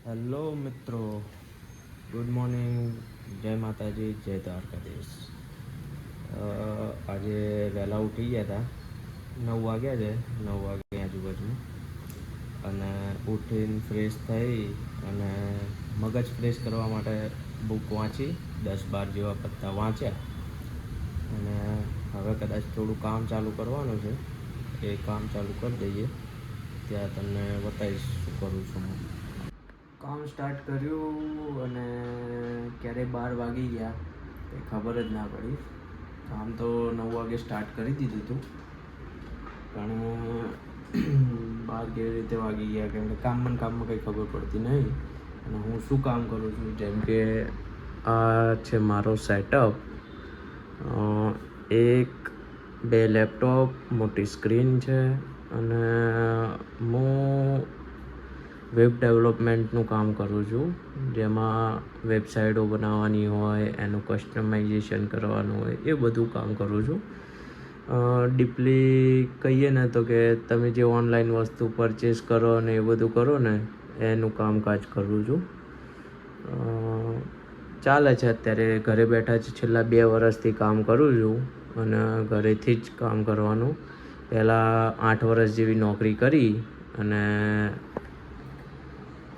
Hello મિત્રો, good morning, જય માતાજી, જય દ્વારકાધીશ. આજે વહેલા ઉઠી ગયા હતા, 9 વાગ્યા છે, 9 વાગ્યા આજુબાજુ. અને ઉઠીને ફ્રેશ થઈ અને મગજ ફ્રેશ કરવા માટે બુક વાંચી, 10-12 જેવા પત્તા વાંચ્યા. અને હવે કદાચ થોડું કામ ચાલુ કરવાનું છે, એ કામ ચાલુ કરી દઈએ. ત્યાં તમને બતાવીશ શું કરું છું. કામ સ્ટાર્ટ કર્યું અને ક્યારે 12 વાગી ગયા એ ખબર જ ના પડી. કામ તો 9 વાગે સ્ટાર્ટ કરી દીધું હતું, પણ 12 કેવી રીતે વાગી ગયા કેમ કે કામમાં કંઈ ખબર પડતી નહીં. અને હું શું કામ કરું છું, જેમ કે આ છે મારો સેટઅપ. એક બે લેપટોપ, મોટી સ્ક્રીન છે અને હું વેબ ડેવલપમેન્ટનું કામ કરું છું, જેમાં વેબસાઇટો બનાવવાની હોય, એનું કસ્ટમાઇઝેશન કરવાનું હોય, એ બધું કામ કરું છું. ડીપલી કહીએ ને તો કે તમે જે ઓનલાઈન વસ્તુ પરચેસ કરો ને એ બધું કરો ને એનું કામકાજ કરું છું. ચાલે છે અત્યારે, ઘરે બેઠા જ છેલ્લા 2 વર્ષથી કામ કરું છું અને ઘરેથી જ કામ કરવાનું. પહેલાં 8 વર્ષ જેવી નોકરી કરી અને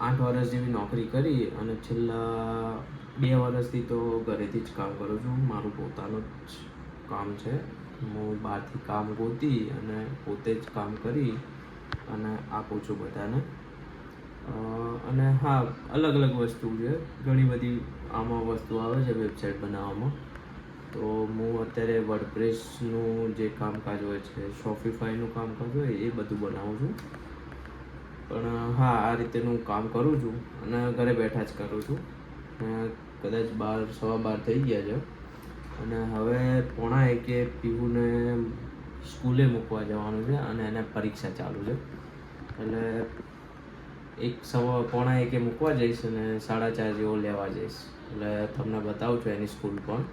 8 વર્ષ જેવી નોકરી કરી અને છેલ્લા 2 વર્ષથી તો ઘરેથી જ કામ કરું છું. મારું પોતાનું જ કામ છે. હું બહારથી કામ ગોતી અને પોતે જ કામ કરી અને આપું છું બધાને. અને હા, અલગ અલગ વસ્તુ છે, ઘણી બધી આમાં વસ્તુ આવે છે વેબસાઇટ બનાવવામાં. તો હું અત્યારે વર્ડપ્રેસનું જે કામકાજ હોય છે, શોપિફાઈનું કામકાજ હોય એ બધું બનાવું છું. પણ હા, આ રીતેનું કામ કરું છું અને ઘરે બેઠા જ કરું છું. કદાચ 12, 12:15 થઈ ગયા છે અને હવે 1:45 પીહુને સ્કૂલે મૂકવા જવાનું છે અને એને પરીક્ષા ચાલુ છે. એટલે 1:45 મૂકવા જઈશ અને 4:30 જેવો લેવા જઈશ. એટલે તમને બતાવું છું એની સ્કૂલ પણ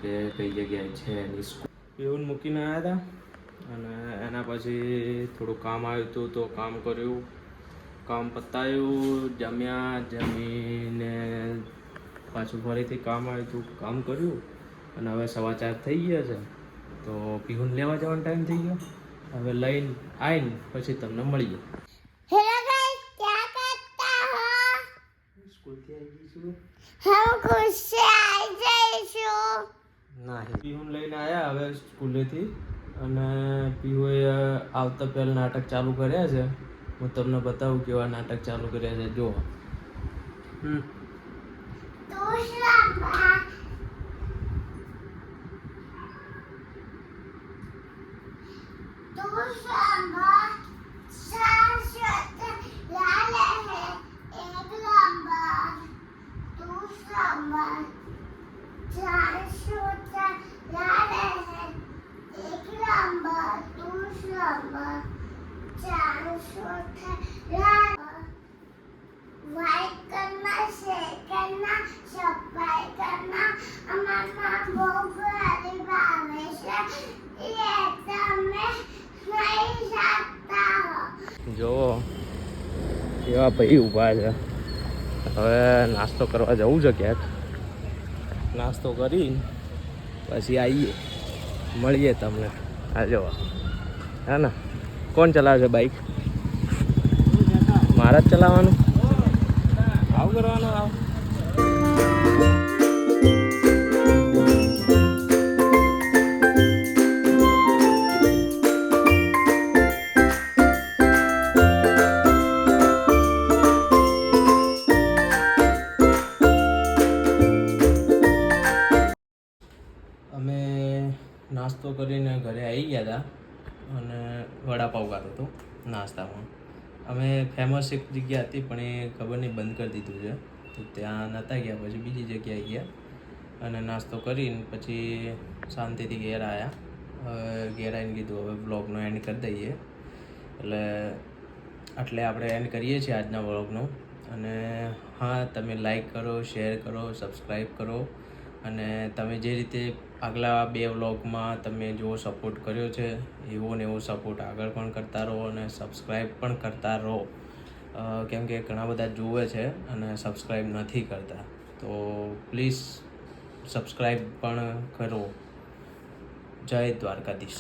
કે કઈ જગ્યાએ છે એની સ્કૂલ. પીહુને મૂકીને આવ્યા હતા અને એના પછી થોડું કામ આવ્યું હતું તો કામ કર્યું. કામ પતાવ્યું, જમીને પાછું ફરીથી કામ આવ્યું હતું, કામ કર્યું અને હવે 4:15 થઈ ગયા છે. તો પીહુને લેવા જવાનો ટાઈમ થઈ ગયો. હવે લઈને આવીને પછી તમને મળીએ. हेलो गाइस, क्या करता हो? સ્કૂલથી આવી જઈશું. हम खुद से आ जाइશું. નહીં, પીહુને લઈને આવ્યા હવે સ્કૂલેથી અને પીહુએ આવતા પહેલાં નાટક ચાલુ કર્યા છે. હું તમને બતાવું કેવા નાટક ચાલુ કર્યા છે, જુઓ. वाइट करना, शेयर करना, सब्सक्राइब करना, हमारा बहुत बड़ी बात है, ये તમે નહીં सकता हो. જો કેવા ભાઈ ઊભા છે. હવે નાસ્તો કરવા જવું છે ક્યાંક. નાસ્તો કરી પછી આવીએ, મળીએ તમને. આ જો હા ને, કોણ ચલાવે છે બાઈક? મારા જ ચલાવવાનું? આવું કરવાનું? આવ અમે નાસ્તો કરીને ઘરે આવી ગયા હતા અને વડાપાઉં ખાધું હતું નાસ્તામાં. અમે ફેમસ એક જગ્યા હતી પણ એ ખબર નહીં બંધ કરી દીધું છે, તો ત્યાં નહોતા ગયા. પછી બીજી જગ્યાએ ગયા અને નાસ્તો કરીને પછી શાંતિથી ઘેર આવ્યા. ઘેર આવીને કીધું હવે વ્લોગનો એન્ડ કરી દઈએ. એટલે આપણે એન્ડ કરીએ છીએ આજના વ્લોગનો. અને હા, તમે લાઈક કરો, શેર કરો, સબસ્ક્રાઈબ કરો અને તમે જે રીતે આગલા 2 વ્લોગમાં તમે જેવો સપોર્ટ કર્યો છે એવો ને એવો સપોર્ટ આગળ પણ કરતા રહો અને સબસ્ક્રાઈબ પણ કરતા રહો. કેમ કે ઘણા બધા જુએ છે અને સબસ્ક્રાઈબ નથી કરતા, તો પ્લીઝ સબસ્ક્રાઈબ પણ કરો. જય દ્વારકાધીશ.